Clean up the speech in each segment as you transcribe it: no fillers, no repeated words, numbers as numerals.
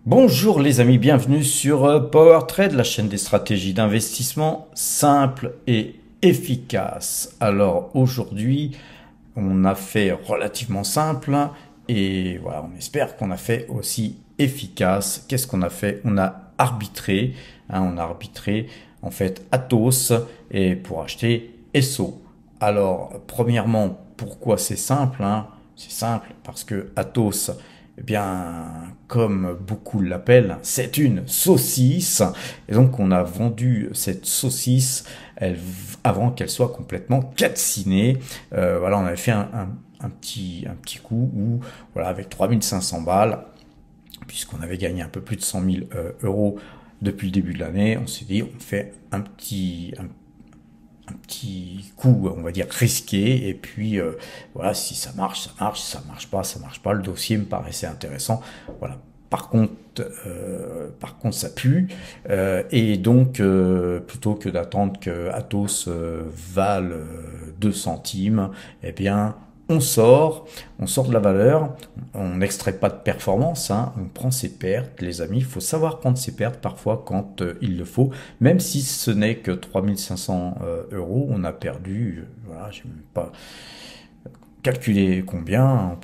Bonjour les amis, bienvenue sur PowerTrade, la chaîne des stratégies d'investissement simples et efficaces. Alors aujourd'hui, on a fait relativement simple et voilà, on espère qu'on a fait aussi efficace. Qu'est-ce qu'on a fait? On a arbitré, on a arbitré en fait Atos et pour acheter Esso. Alors premièrement, pourquoi c'est simple? C'est simple parce que Atos, eh bien, comme beaucoup l'appellent, c'est une saucisse. Et donc, on a vendu cette saucisse avant qu'elle soit complètement calcinée. Voilà, on avait fait un petit coup où, voilà, avec 3500 balles, puisqu'on avait gagné un peu plus de 100 000 euros depuis le début de l'année, on s'est dit, on fait un petit coup, on va dire, risqué, et puis voilà, si ça marche, ça marche, si ça marche pas, ça marche pas. Le dossier me paraissait intéressant, voilà. Par contre, ça pue, et donc plutôt que d'attendre que Atos vale 2 centimes, eh bien on sort de la valeur, on n'extrait pas de performance, on prend ses pertes, les amis. Il faut savoir prendre ses pertes parfois quand il le faut, même si ce n'est que 3500 euros, on a perdu, voilà, j'ai même pas calculé combien,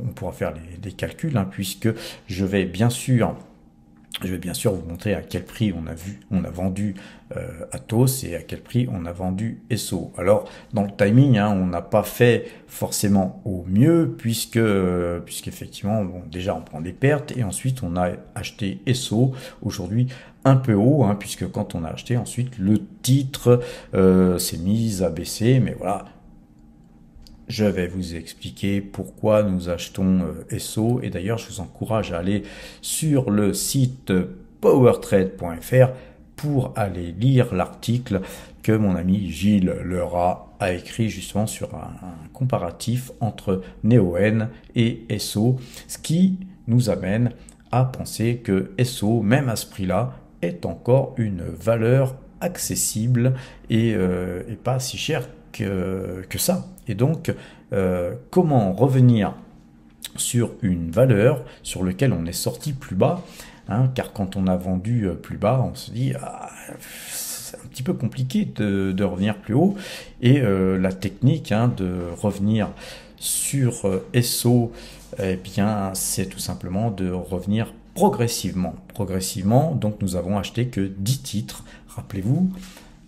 on pourra faire les calculs, puisque je vais bien sûr vous montrer à quel prix on a vendu Atos et à quel prix on a vendu Esso. Alors, dans le timing, on n'a pas fait forcément au mieux, puisqu'effectivement, bon, déjà on prend des pertes et ensuite on a acheté Esso aujourd'hui un peu haut, puisque quand on a acheté ensuite le titre s'est mis à baisser, mais voilà. Je vais vous expliquer pourquoi nous achetons Esso, et d'ailleurs je vous encourage à aller sur le site powertrade.fr pour aller lire l'article que mon ami Gilles Lerat a écrit justement sur un comparatif entre Neoen et Esso, ce qui nous amène à penser que Esso, même à ce prix-là, est encore une valeur accessible et pas si chère que ça. Et donc, comment revenir sur une valeur sur laquelle on est sorti plus bas, car quand on a vendu plus bas, on se dit c'est un petit peu compliqué de revenir plus haut, et la technique de revenir sur Esso, eh bien, c'est tout simplement de revenir progressivement. Donc nous avons acheté que 10 titres, rappelez-vous.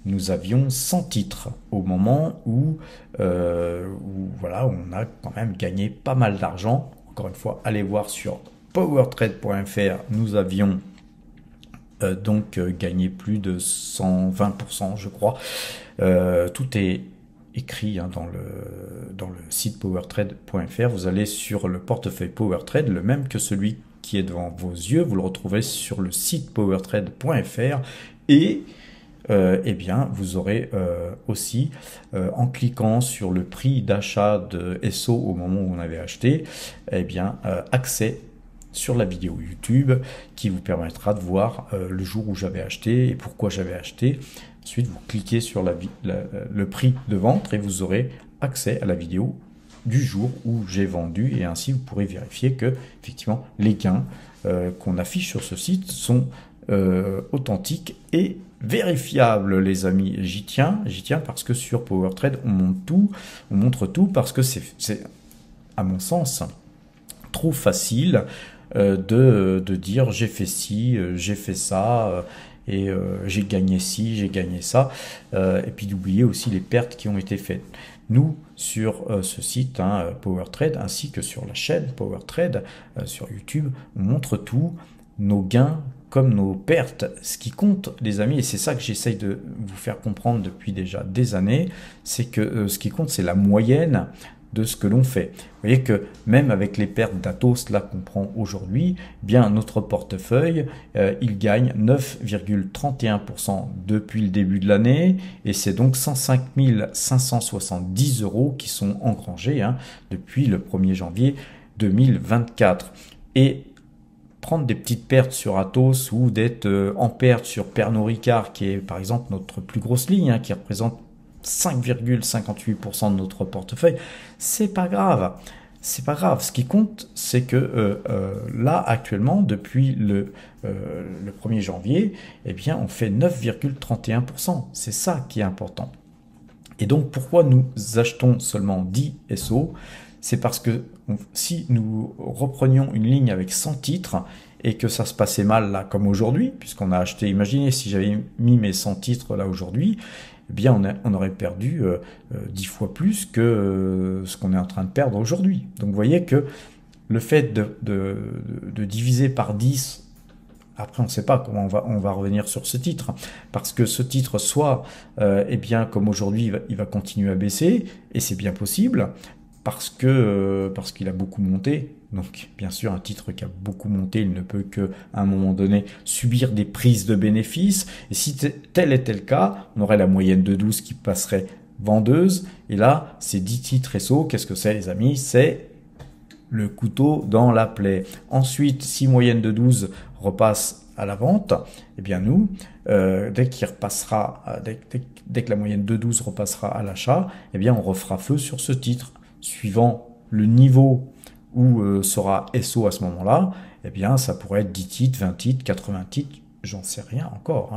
Nous avions 100 titres au moment où voilà, on a quand même gagné pas mal d'argent. Encore une fois, allez voir sur powertrade.fr, nous avions donc gagné plus de 120%, je crois. Tout est écrit dans le site powertrade.fr. Vous allez sur le portefeuille PowerTrade, le même que celui qui est devant vos yeux. Vous le retrouvez sur le site powertrade.fr et eh bien, vous aurez aussi, en cliquant sur le prix d'achat de Esso au moment où on avait acheté, eh bien, accès sur la vidéo YouTube qui vous permettra de voir le jour où j'avais acheté et pourquoi j'avais acheté. Ensuite, vous cliquez sur le prix de vente et vous aurez accès à la vidéo du jour où j'ai vendu, et ainsi vous pourrez vérifier que effectivement les gains qu'on affiche sur ce site sont authentiques et vérifiable, les amis. J'y tiens parce que sur PowerTrade on montre tout parce que c'est à mon sens trop facile de dire j'ai fait ci, j'ai fait ça, et j'ai gagné ci, j'ai gagné ça, et puis d'oublier aussi les pertes qui ont été faites. Nous, sur ce site PowerTrade, ainsi que sur la chaîne PowerTrade sur YouTube, on montre tout, nos gains comme nos pertes. Ce qui compte, les amis, et c'est ça que j'essaye de vous faire comprendre depuis déjà des années, c'est que ce qui compte, c'est la moyenne de ce que l'on fait. Vous voyez que même avec les pertes d'Atos là qu'on prend aujourd'hui, bien notre portefeuille, il gagne 9,31% depuis le début de l'année, et c'est donc 105 570 euros qui sont engrangés depuis le 1er janvier 2024. Et prendre des petites pertes sur Atos ou d'être en perte sur Pernod Ricard, qui est par exemple notre plus grosse ligne, qui représente 5,58% de notre portefeuille, c'est pas grave. c'est pas grave. Ce qui compte, c'est que là, actuellement, depuis le 1er janvier, eh bien, on fait 9,31%. C'est ça qui est important. Et donc, pourquoi nous achetons seulement 10 SO? C'est parce que si nous reprenions une ligne avec 100 titres et que ça se passait mal là, comme aujourd'hui, puisqu'on a acheté, imaginez si j'avais mis mes 100 titres là aujourd'hui, eh bien on aurait perdu 10 fois plus que ce qu'on est en train de perdre aujourd'hui. Donc vous voyez que le fait de diviser par 10, après, on ne sait pas comment on va revenir sur ce titre, parce que ce titre, soit, eh bien, comme aujourd'hui, il va continuer à baisser, et c'est bien possible, parce qu'il a beaucoup monté. Donc, bien sûr, un titre qui a beaucoup monté, il ne peut qu'à un moment donné subir des prises de bénéfices. Et si tel était le cas, on aurait la moyenne de 12 qui passerait vendeuse. Et là, c'est 10 titres SO. Qu'est-ce que c'est, les amis? C'est le couteau dans la plaie. Ensuite, si moyenne de 12 repasse à la vente, eh bien nous, dès que la moyenne de 12 repassera à l'achat, eh bien on refera feu sur ce titre. Suivant le niveau où sera SO à ce moment-là, eh bien ça pourrait être 10 titres, 20 titres, 80 titres, j'en sais rien encore.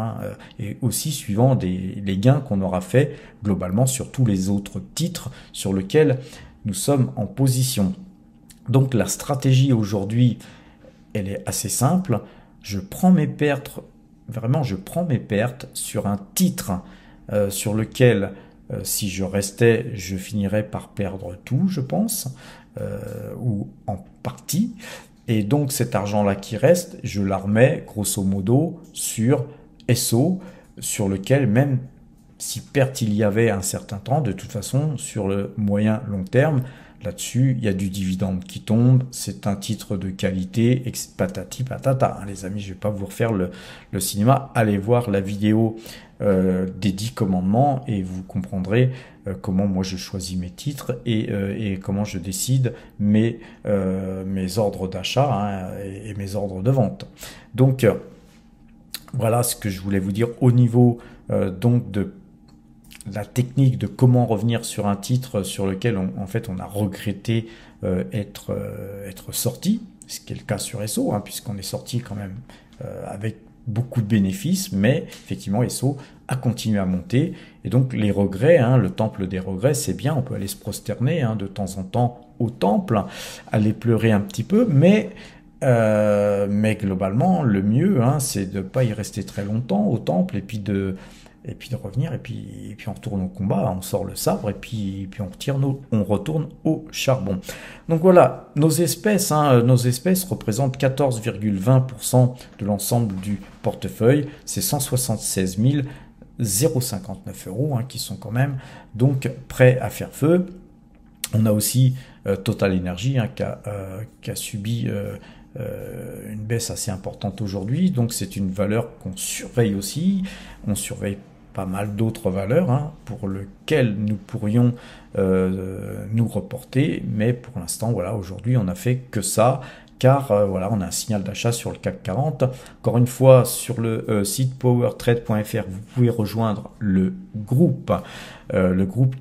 Et aussi suivant les gains qu'on aura fait globalement sur tous les autres titres sur lesquels nous sommes en position. Donc la stratégie aujourd'hui, elle est assez simple. Je prends mes pertes, vraiment je prends mes pertes sur un titre sur lequel si je restais, je finirais par perdre tout, je pense, ou en partie. Et donc cet argent-là qui reste, je la remets grosso modo sur SO, sur lequel même si perte il y avait un certain temps, de toute façon, sur le moyen long terme, là-dessus, il y a du dividende qui tombe, c'est un titre de qualité, patati patata. Les amis, je vais pas vous refaire le cinéma, allez voir la vidéo des 10 commandements et vous comprendrez comment moi je choisis mes titres et comment je décide mes ordres d'achat et mes ordres de vente. Donc, voilà ce que je voulais vous dire au niveau donc de la technique de comment revenir sur un titre sur lequel en fait on a regretté être sorti, ce qui est le cas sur SO, puisqu'on est sorti quand même avec beaucoup de bénéfices, mais effectivement SO a continué à monter, et donc les regrets, le temple des regrets, c'est bien, on peut aller se prosterner de temps en temps au temple, aller pleurer un petit peu, mais globalement le mieux c'est de pas y rester très longtemps au temple et puis de revenir, et puis on retourne au combat, on sort le sabre, et puis on retourne au charbon. Donc voilà, nos espèces représentent 14,20% de l'ensemble du portefeuille, c'est 176 059 € qui sont quand même donc prêts à faire feu. On a aussi Total Energy qui a subi une baisse assez importante aujourd'hui, donc c'est une valeur qu'on surveille aussi. On surveille pas mal d'autres valeurs pour lesquelles nous pourrions nous reporter, mais pour l'instant voilà, aujourd'hui on n'a fait que ça, car voilà, on a un signal d'achat sur le CAC 40. Encore une fois, sur le site powertrade.fr, vous pouvez rejoindre le groupe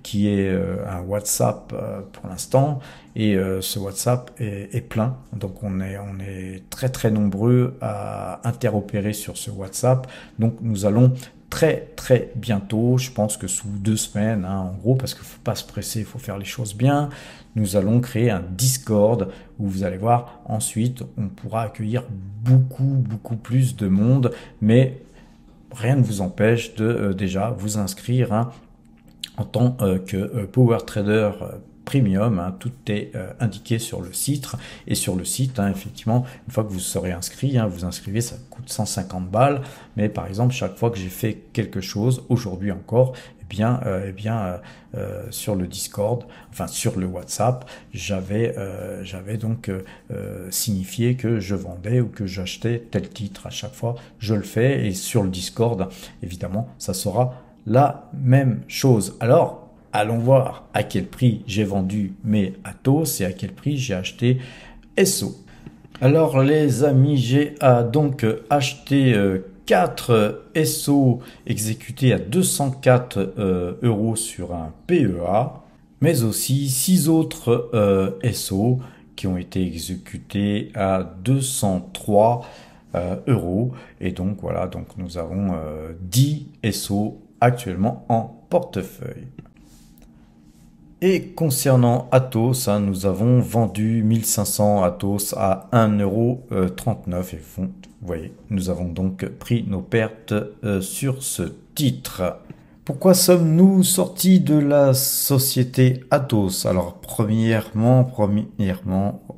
qui est un WhatsApp pour l'instant, et ce WhatsApp est plein, donc on est très très nombreux à interopérer sur ce WhatsApp. Donc nous allons très très bientôt, je pense que sous 2 semaines en gros, parce qu'il ne faut pas se presser, il faut faire les choses bien, nous allons créer un Discord où vous allez voir, ensuite on pourra accueillir beaucoup plus de monde, mais rien ne vous empêche de déjà vous inscrire en tant que Power Trader Premium, tout est indiqué sur le site, et sur le site, effectivement, une fois que vous serez inscrit, vous inscrivez, ça coûte 150 balles, mais par exemple, chaque fois que j'ai fait quelque chose, aujourd'hui encore, sur le Discord, enfin sur le WhatsApp, j'avais donc signifié que je vendais ou que j'achetais tel titre. À chaque fois, je le fais, et sur le Discord, évidemment, ça sera la même chose. Alors, allons voir à quel prix j'ai vendu mes Atos et à quel prix j'ai acheté SO. Alors les amis, j'ai donc acheté 4 SO exécutés à 204 € sur un PEA. mais aussi 6 autres SO qui ont été exécutés à 203 euros. Et donc voilà, donc nous avons 10 SO actuellement en portefeuille. Et concernant Atos, hein, nous avons vendu 1500 Atos à 1,39 €. Et vous voyez, nous avons donc pris nos pertes sur ce titre. Pourquoi sommes-nous sortis de la société Atos? Alors premièrement,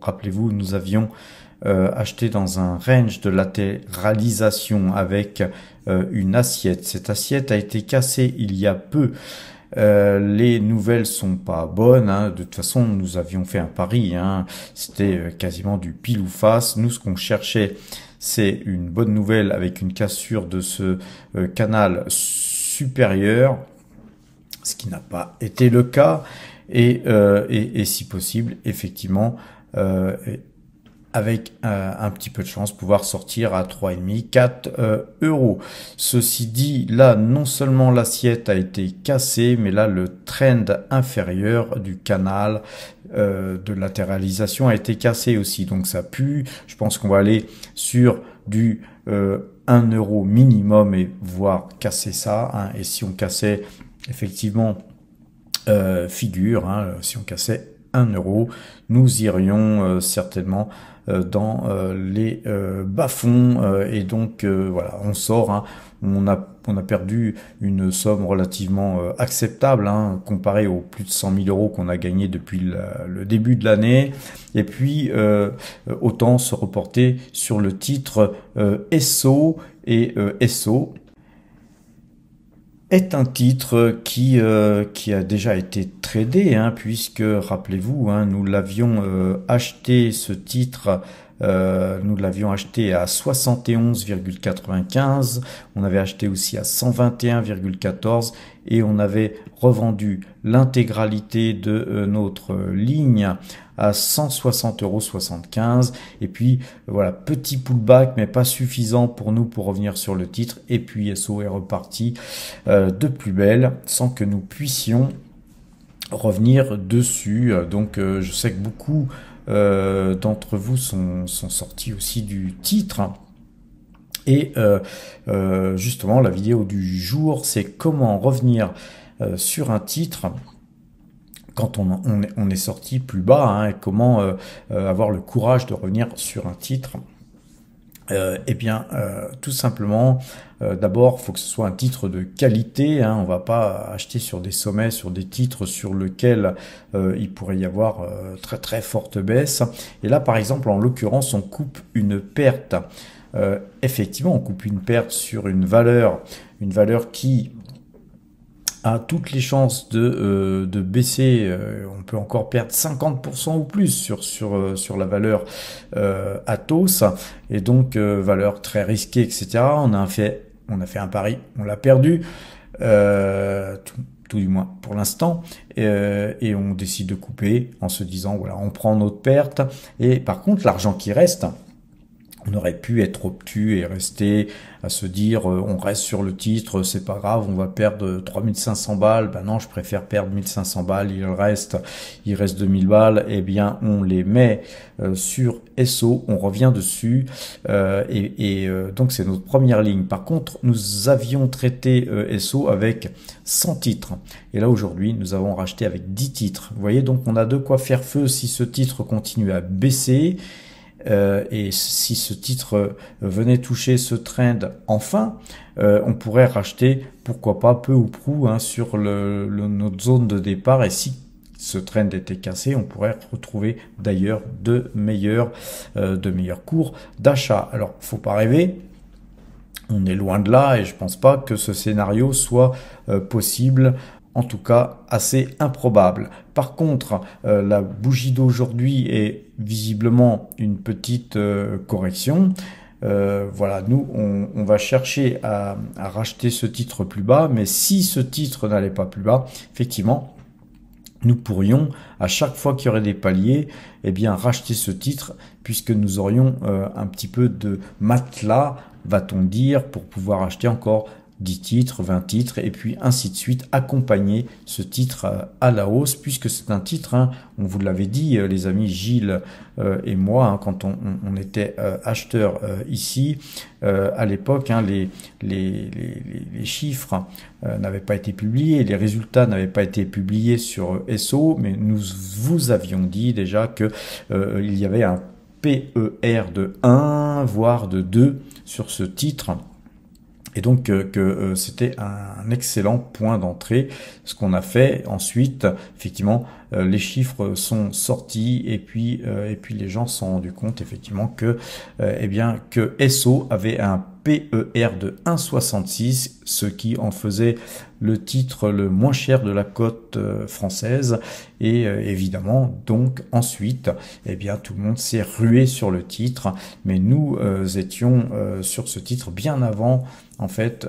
rappelez-vous, nous avions acheté dans un range de latéralisation avec une assiette. Cette assiette a été cassée il y a peu. Les nouvelles sont pas bonnes, hein. De toute façon, nous avions fait un pari, hein. C'était quasiment du pile ou face. Nous, ce qu'on cherchait, c'est une bonne nouvelle avec une cassure de ce canal supérieur, ce qui n'a pas été le cas, et si possible, effectivement, avec un petit peu de chance, pouvoir sortir à 3,5, 4 euros. Ceci dit, là, non seulement l'assiette a été cassée, mais là, le trend inférieur du canal de latéralisation a été cassé aussi. Donc ça pue. Je pense qu'on va aller sur du 1 euro minimum et voire casser ça. Hein. Et si on cassait effectivement figure, hein, si on cassait 1 euro, nous irions certainement dans les bas-fonds et donc voilà, on sort, hein, on a perdu une somme relativement acceptable, hein, comparée aux plus de 100 000 euros qu'on a gagné depuis le début de l'année, et puis autant se reporter sur le titre SO, et SO est un titre qui a déjà été tradé, hein, puisque, rappelez-vous, hein, nous l'avions acheté, ce titre, nous l'avions acheté à 71,95, on avait acheté aussi à 121,14 et on avait revendu l'intégralité de notre ligne à 160,75 €. Et puis voilà, petit pullback mais pas suffisant pour nous pour revenir sur le titre, et puis SO est reparti de plus belle sans que nous puissions revenir dessus. Donc je sais que beaucoup d'entre vous sont sortis aussi du titre. Et justement, la vidéo du jour, c'est comment revenir sur un titre quand on est sorti plus bas, hein, et comment avoir le courage de revenir sur un titre. Eh bien, tout simplement, d'abord, il faut que ce soit un titre de qualité, hein. On va pas acheter sur des sommets, sur des titres sur lesquels il pourrait y avoir très très forte baisse. Et là, par exemple, en l'occurrence, on coupe une perte. Effectivement, on coupe une perte sur une valeur qui a toutes les chances de baisser. On peut encore perdre 50% ou plus sur la valeur Atos, et donc valeur très risquée, etc. On a fait un pari, on l'a perdu, tout du moins pour l'instant, et on décide de couper en se disant voilà, on prend notre perte. Et par contre, l'argent qui reste, on aurait pu être obtus et rester à se dire on reste sur le titre, c'est pas grave, on va perdre 3500 balles. Ben non, je préfère perdre 1500 balles, il reste 2000 balles. Eh bien, on les met sur SO, on revient dessus, donc c'est notre première ligne. Par contre, nous avions traité SO avec 100 titres. Et là, aujourd'hui, nous avons racheté avec 10 titres. Vous voyez, donc on a de quoi faire feu si ce titre continue à baisser. Et si ce titre venait toucher ce trend enfin, on pourrait racheter, pourquoi pas, peu ou prou, hein, sur notre zone de départ. Et si ce trend était cassé, on pourrait retrouver d'ailleurs de meilleurs cours d'achat. Alors, faut pas rêver. On est loin de là, et je pense pas que ce scénario soit possible. En tout cas, assez improbable. Par contre, la bougie d'aujourd'hui est visiblement une petite correction. Voilà, nous, on va chercher à racheter ce titre plus bas, mais si ce titre n'allait pas plus bas, effectivement, nous pourrions, à chaque fois qu'il y aurait des paliers, eh bien, racheter ce titre, puisque nous aurions un petit peu de matelas, va-t-on dire, pour pouvoir acheter encore 10 titres, 20 titres, et puis ainsi de suite, accompagner ce titre à la hausse, puisque c'est un titre, hein, on vous l'avait dit, les amis Gilles et moi, hein, quand on était acheteurs ici, à l'époque, hein, les chiffres n'avaient pas été publiés, les résultats n'avaient pas été publiés sur SO, mais nous vous avions dit déjà que il y avait un PER de 1, voire de 2 sur ce titre. Et donc que c'était un excellent point d'entrée. Ce qu'on a fait ensuite, effectivement, les chiffres sont sortis et puis les gens se sont rendus compte effectivement que que SO avait un PER de 1,66, ce qui en faisait le titre le moins cher de la cote française. Et évidemment, donc ensuite, tout le monde s'est rué sur le titre. Mais nous étions sur ce titre bien avant en fait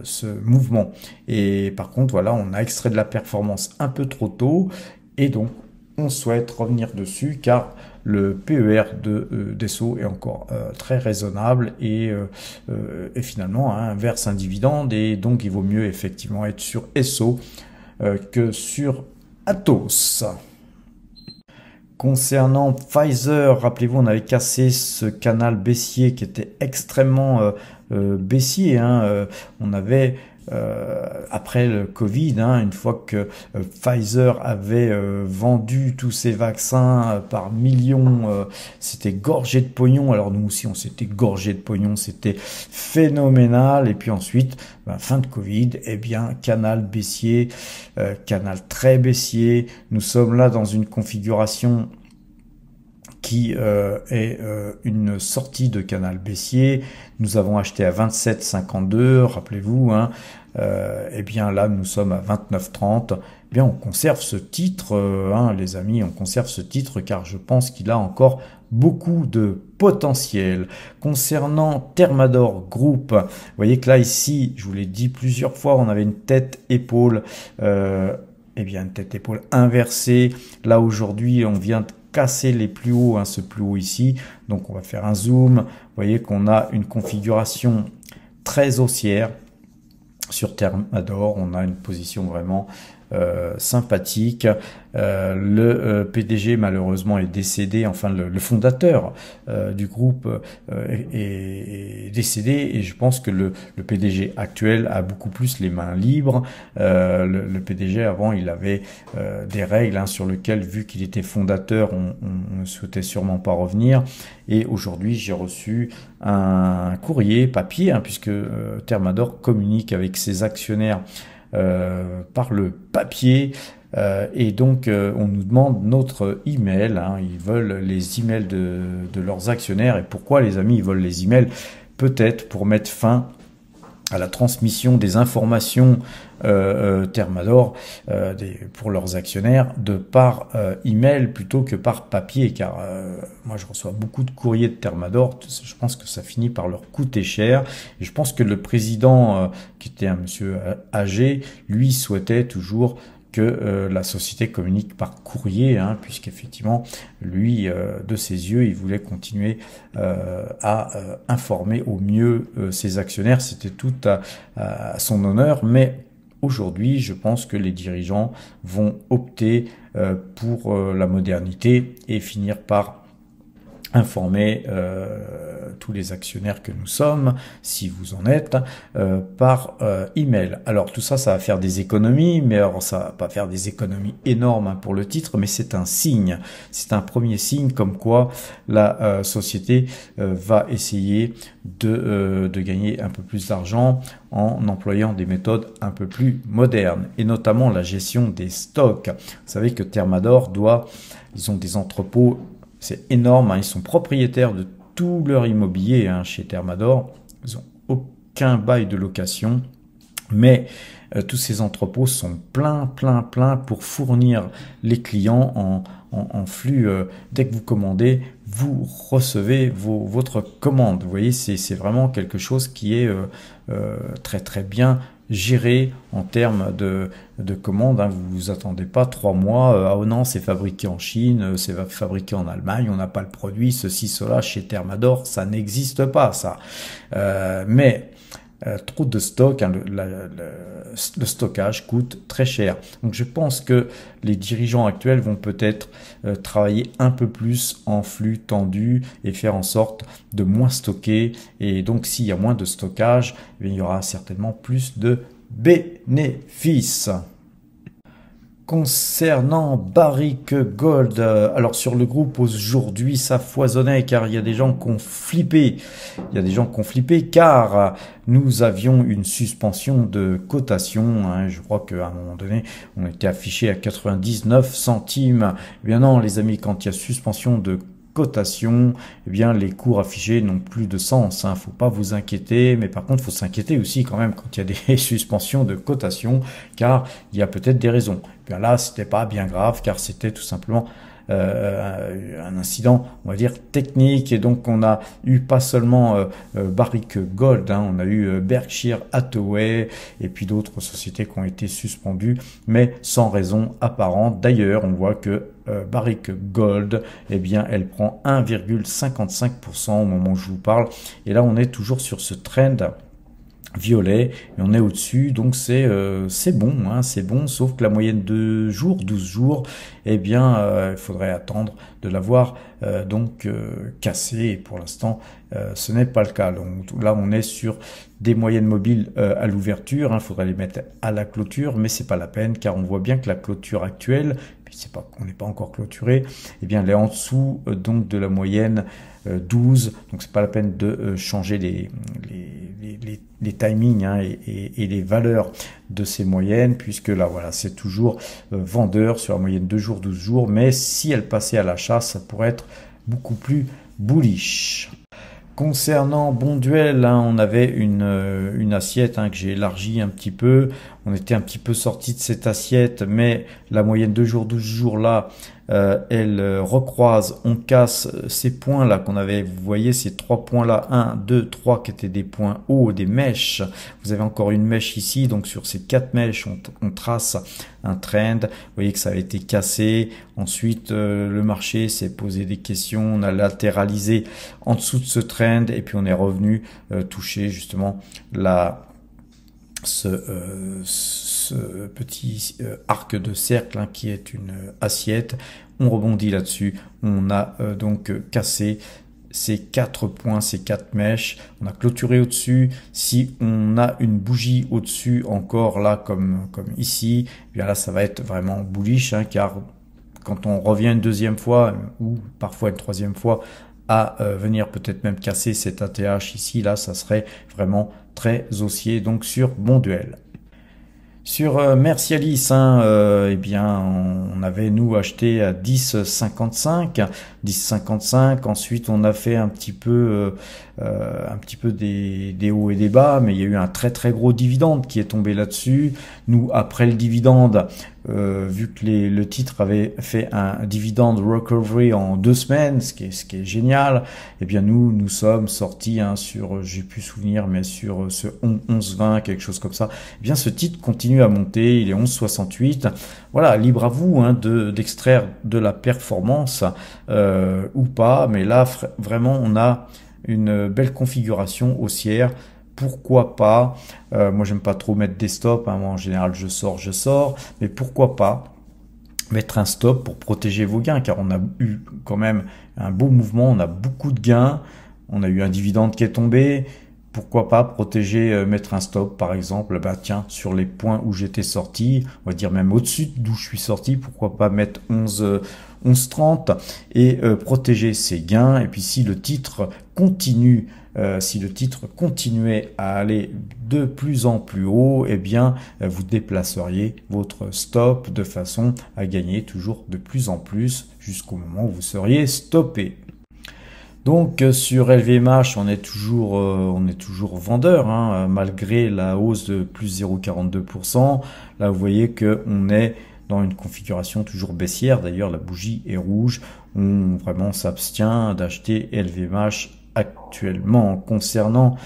ce mouvement. Et par contre, voilà, on a extrait de la performance un peu trop tôt. Et donc, on souhaite revenir dessus car le PER d'ESSO est encore très raisonnable et finalement verse un dividende et donc il vaut mieux effectivement être sur ESSO que sur Atos. Concernant Pfizer, rappelez-vous, on avait cassé ce canal baissier qui était extrêmement baissier. On avait après le Covid, une fois que Pfizer avait vendu tous ses vaccins par millions, c'était gorgé de pognon. Alors nous aussi, on s'était gorgé de pognon, c'était phénoménal. Et puis ensuite, fin de Covid, canal baissier, canal très baissier. Nous sommes là dans une configuration qui est une sortie de canal baissier. Nous avons acheté à 27,52, rappelez-vous, là nous sommes à 29,30. On conserve ce titre, les amis, on conserve ce titre car je pense qu'il a encore beaucoup de potentiel. Concernant Thermador Group, vous voyez que là ici, je vous l'ai dit plusieurs fois, on avait une tête-épaule, une tête-épaule inversée. Là aujourd'hui, on vient de casser les plus hauts, ce plus haut ici. Donc on va faire un zoom. Vous voyez qu'on a une configuration très haussière sur Thermador. On a une position vraiment sympathique. Le PDG malheureusement est décédé, enfin le fondateur du groupe est décédé et je pense que le PDG actuel a beaucoup plus les mains libres. Le PDG avant il avait des règles sur lesquelles, vu qu'il était fondateur, on ne souhaitait sûrement pas revenir. Et aujourd'hui j'ai reçu un courrier papier puisque Thermador communique avec ses actionnaires par le papier et donc on nous demande notre email, ils veulent les emails de leurs actionnaires. Et pourquoi, les amis, ils veulent les emails? Peut-être pour mettre fin à la transmission des informations Thermador pour leurs actionnaires de par email plutôt que par papier, car moi je reçois beaucoup de courriers de Thermador, je pense que ça finit par leur coûter cher et je pense que le président qui était un monsieur âgé, lui souhaitait toujours que la société communique par courrier, puisqu'effectivement, lui, de ses yeux, il voulait continuer à informer au mieux ses actionnaires. C'était tout à son honneur, mais aujourd'hui, je pense que les dirigeants vont opter pour la modernité et finir par informer tous les actionnaires que nous sommes, si vous en êtes, par email. Alors tout ça, ça va faire des économies, mais alors ça va pas faire des économies énormes pour le titre, mais c'est un signe, c'est un premier signe comme quoi la société va essayer de gagner un peu plus d'argent en employant des méthodes un peu plus modernes, et notamment la gestion des stocks. Vous savez que Thermador ils ont des entrepôts, c'est énorme, ils sont propriétaires de tout leur immobilier chez Thermador. Ils n'ont aucun bail de location, mais tous ces entrepôts sont pleins pour fournir les clients en flux. Dès que vous commandez, vous recevez votre commande. Vous voyez, c'est vraiment quelque chose qui est très bien géré en termes de commandes. Vous vous attendez pas 3 mois, oh non, c'est fabriqué en Chine, c'est fabriqué en Allemagne, on n'a pas le produit, ceci, cela. Chez Thermador, ça n'existe pas, ça. Mais trop de stock, hein, le stockage coûte très cher. Donc je pense que les dirigeants actuels vont peut-être travailler un peu plus en flux tendu et faire en sorte de moins stocker. Et donc s'il y a moins de stockage, eh bien, il y aura certainement plus de bénéfices. Concernant Barrick Gold, alors sur le groupe aujourd'hui ça foisonnait car il y a des gens qui ont flippé. Il y a des gens qui ont flippé car nous avions une suspension de cotation. Hein, je crois qu'à un moment donné on était affiché à 99 centimes. Eh bien non les amis, quand il y a suspension de cotation, eh bien les cours affichés n'ont plus de sens. Faut pas vous inquiéter, mais par contre, faut s'inquiéter aussi quand même quand il y a des suspensions de cotation, car il y a peut-être des raisons. Eh bien là, c'était pas bien grave, car c'était tout simplement un incident, on va dire technique, et donc on a eu pas seulement Barrick Gold, hein, on a eu Berkshire Hathaway et puis d'autres sociétés qui ont été suspendues, mais sans raison apparente. D'ailleurs, on voit que Barrick Gold, eh bien, elle prend 1,55% au moment où je vous parle, et là on est toujours sur ce trend violet et on est au-dessus, donc c'est bon, hein, c'est bon, sauf que la moyenne de jours, 12 jours, eh bien il faudrait attendre de l'avoir cassée, et pour l'instant ce n'est pas le cas. Donc là on est sur des moyennes mobiles à l'ouverture, il faudrait les mettre à la clôture, mais c'est pas la peine car on voit bien que la clôture actuelle, on n'est pas encore clôturé, eh bien elle est en dessous donc de la moyenne 12, donc c'est pas la peine de changer les timings, hein, et les valeurs de ces moyennes, puisque là voilà c'est toujours vendeur sur la moyenne 2 jours, 12 jours, mais si elle passait à l'achat, ça pourrait être beaucoup plus bullish. Concernant Bonduelle, hein, on avait une assiette, hein, que j'ai élargie un petit peu. On était un petit peu sorti de cette assiette, mais la moyenne 2 jours, 12 jours là, elle recroise, on casse ces points là qu'on avait, vous voyez ces 3 points là, 1, 2, 3 qui étaient des points hauts, des mèches. Vous avez encore une mèche ici, donc sur ces 4 mèches, on trace un trend. Vous voyez que ça a été cassé. Ensuite, le marché s'est posé des questions, on a latéralisé en dessous de ce trend et puis on est revenu toucher justement ce petit arc de cercle, hein, qui est une assiette. On rebondit là-dessus, on a donc cassé ces 4 points, ces 4 mèches, on a clôturé au-dessus. Si on a une bougie au-dessus encore là comme ici, eh bien là ça va être vraiment bullish, hein, car quand on revient une deuxième fois ou parfois une troisième fois à venir peut-être même casser cet ATH ici, là ça serait vraiment très haussier, donc sur Bonduelle. Sur Mercialis, hein, eh bien, on avait nous acheté à 10,55, ensuite on a fait un petit peu des hauts et des bas, mais il y a eu un très très gros dividende qui est tombé là-dessus. Nous, après le dividende, vu que le titre avait fait un dividende recovery en 2 semaines, ce qui est génial, eh bien nous sommes sortis, hein, sur, j'ai plus souvenir, mais sur ce 11,20, quelque chose comme ça. Eh bien ce titre continue à monter, il est 11,68. Voilà, libre à vous, hein, d'extraire de la performance ou pas, mais là vraiment on a une belle configuration haussière. Pourquoi pas, moi j'aime pas trop mettre des stops, hein, moi en général je sors, mais pourquoi pas mettre un stop pour protéger vos gains, car on a eu quand même un beau mouvement, on a beaucoup de gains, on a eu un dividende qui est tombé. Pourquoi pas protéger, mettre un stop par exemple, bah tiens, sur les points où j'étais sorti, on va dire même au-dessus d'où je suis sorti, pourquoi pas mettre 11,30 et protéger ses gains. Et puis si le titre continue, si le titre continuait à aller de plus en plus haut, eh bien vous déplaceriez votre stop de façon à gagner toujours de plus en plus jusqu'au moment où vous seriez stoppé. Donc sur LVMH, on est toujours vendeur, hein, malgré la hausse de plus 0,42%. Là, vous voyez que on est dans une configuration toujours baissière. D'ailleurs, la bougie est rouge. On vraiment s'abstient d'acheter LVMH actuellement. Concernant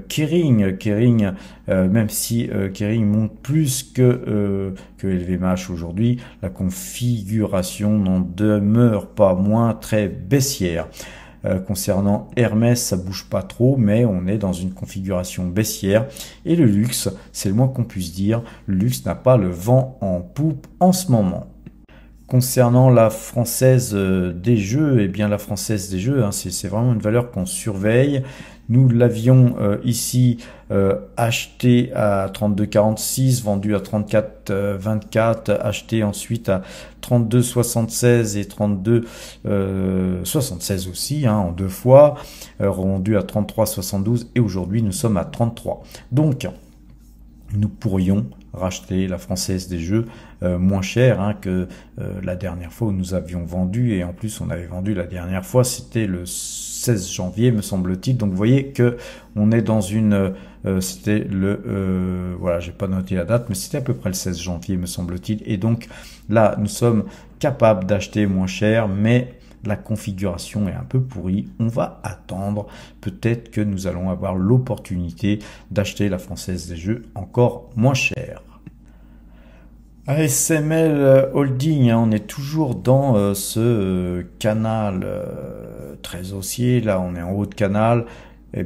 Kering, même si Kering monte plus que LVMH aujourd'hui, la configuration n'en demeure pas moins très baissière. Concernant Hermès, ça bouge pas trop, mais on est dans une configuration baissière. Et le luxe, c'est le moins qu'on puisse dire, le luxe n'a pas le vent en poupe en ce moment. Concernant la Française des Jeux, eh bien la Française des Jeux, hein, c'est vraiment une valeur qu'on surveille. Nous l'avions ici acheté à 32,46, vendu à 34,24, acheté ensuite à 32,76 et 32,76 aussi, hein, en deux fois, revendu à 33,72 et aujourd'hui nous sommes à 33. Donc, nous pourrions racheter la Française des Jeux moins cher hein, que la dernière fois où nous avions vendu, et en plus on avait vendu la dernière fois, c'était le 16 janvier me semble-t-il. Donc vous voyez que on est dans une c'était le voilà, j'ai pas noté la date, mais c'était à peu près le 16 janvier me semble-t-il, et donc là nous sommes capables d'acheter moins cher, mais la configuration est un peu pourrie. On va attendre, peut-être que nous allons avoir l'opportunité d'acheter la Française des Jeux encore moins cher. ASML Holding, hein, on est toujours dans ce canal très haussier. Là, on est en haut de canal,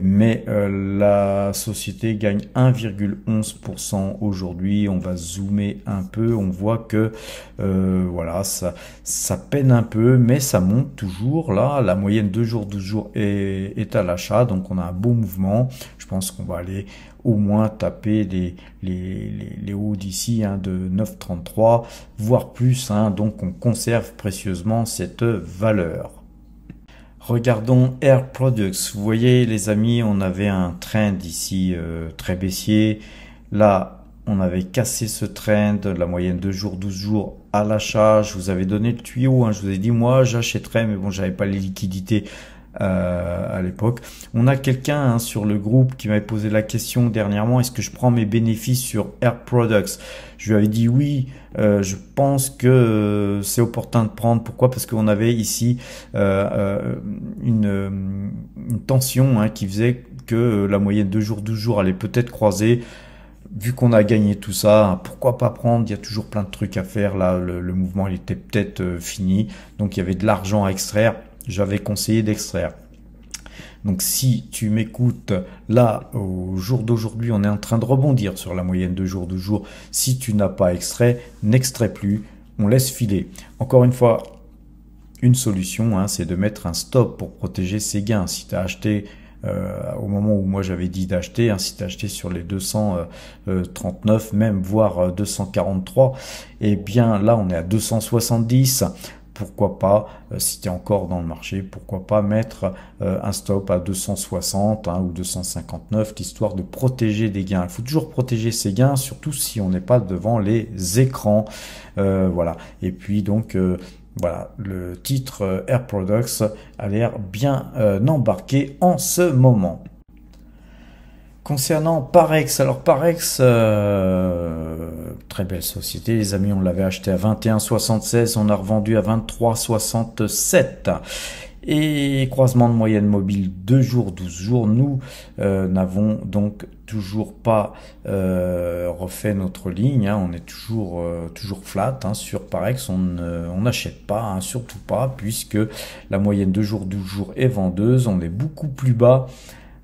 mais la société gagne 1,11% aujourd'hui. On va zoomer un peu, on voit que voilà, ça peine un peu, mais ça monte toujours. Là, la moyenne 2 jours, 12 jours est à l'achat, donc on a un beau mouvement. Je pense qu'on va aller au moins taper les hauts d'ici hein, de 9,33, voire plus. Hein, donc on conserve précieusement cette valeur. Regardons Air Products. Vous voyez les amis, on avait un trend ici très baissier. Là, on avait cassé ce trend, la moyenne 2 jours, 12 jours à l'achat. Je vous avais donné le tuyau, hein, je vous ai dit moi j'achèterais, mais bon, j'avais pas les liquidités à l'époque. On a quelqu'un hein, sur le groupe qui m'avait posé la question dernièrement, est-ce que je prends mes bénéfices sur Air Products? Je lui avais dit oui, je pense que c'est opportun de prendre. Pourquoi? Parce qu'on avait ici une tension hein, qui faisait que la moyenne 2 jours, 12 jours allait peut-être croiser. Vu qu'on a gagné tout ça, pourquoi pas prendre? Il y a toujours plein de trucs à faire. Là, le mouvement il était peut-être fini. Donc il y avait de l'argent à extraire. J'avais conseillé d'extraire. Donc si tu m'écoutes là au jour d'aujourd'hui, on est en train de rebondir sur la moyenne de jour de jour. Si tu n'as pas extrait, n'extrais plus, on laisse filer. Encore une fois, une solution, hein, c'est de mettre un stop pour protéger ses gains. Si tu as acheté au moment où moi j'avais dit d'acheter, hein, si tu as acheté sur les 239, même voire 243, et bien là on est à 270. Pourquoi pas, si tu es encore dans le marché, pourquoi pas mettre un stop à 260 hein, ou 259, l'histoire de protéger des gains. Il faut toujours protéger ses gains, surtout si on n'est pas devant les écrans. Voilà. Et puis donc, voilà, le titre Air Products a l'air bien embarqué en ce moment. Concernant Parex, alors Parex, très belle société, les amis, on l'avait acheté à 21,76, on a revendu à 23,67. Et croisement de moyenne mobile 2 jours, 12 jours, nous n'avons donc toujours pas refait notre ligne, hein, on est toujours flat hein, sur Parex, on n'achète pas, hein, surtout pas, puisque la moyenne 2 jours, 12 jours est vendeuse, on est beaucoup plus bas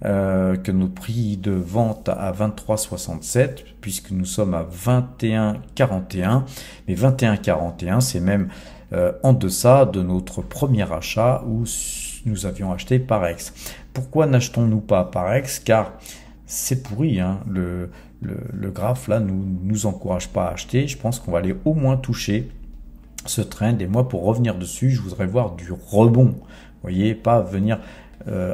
que notre prix de vente à 23,67 puisque nous sommes à 21,41, mais 21,41 c'est même en deçà de notre premier achat où nous avions acheté Parex. Pourquoi n'achetons-nous pas Parex? Car c'est pourri, hein, le graphe là nous encourage pas à acheter. Je pense qu'on va aller au moins toucher ce trend, et moi pour revenir dessus je voudrais voir du rebond, vous voyez, pas venir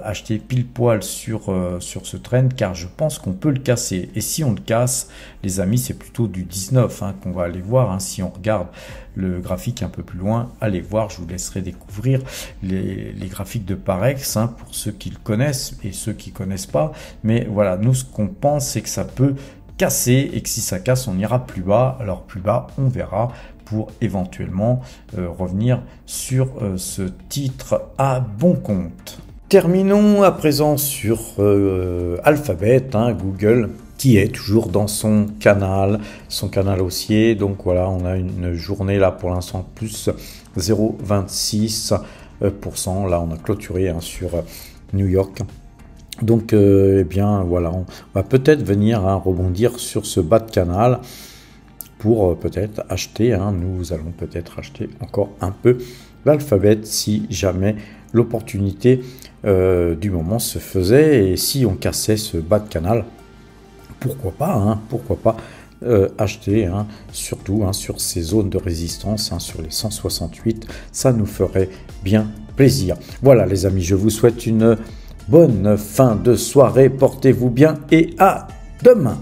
acheter pile poil sur ce trend, car je pense qu'on peut le casser. Et si on le casse, les amis, c'est plutôt du 19 hein, qu'on va aller voir. Hein. Si on regarde le graphique un peu plus loin, allez voir, je vous laisserai découvrir les graphiques de Parex hein, pour ceux qui le connaissent et ceux qui ne connaissent pas. Mais voilà, nous ce qu'on pense, c'est que ça peut casser, et que si ça casse, on ira plus bas. Alors plus bas, on verra, pour éventuellement revenir sur ce titre à bon compte. Terminons à présent sur Alphabet, hein, Google, qui est toujours dans son canal haussier. Donc voilà, on a une journée là pour l'instant plus 0,26 Là, on a clôturé sur New York. Donc, eh bien, voilà, on va peut-être venir rebondir sur ce bas de canal pour peut-être acheter. Nous allons peut-être acheter encore un peu l'Alphabet si jamais l'opportunité du moment se faisait. Et si on cassait ce bas de canal, pourquoi pas acheter, surtout sur ces zones de résistance, sur les 168, ça nous ferait bien plaisir. Voilà les amis, je vous souhaite une bonne fin de soirée, portez-vous bien et à demain.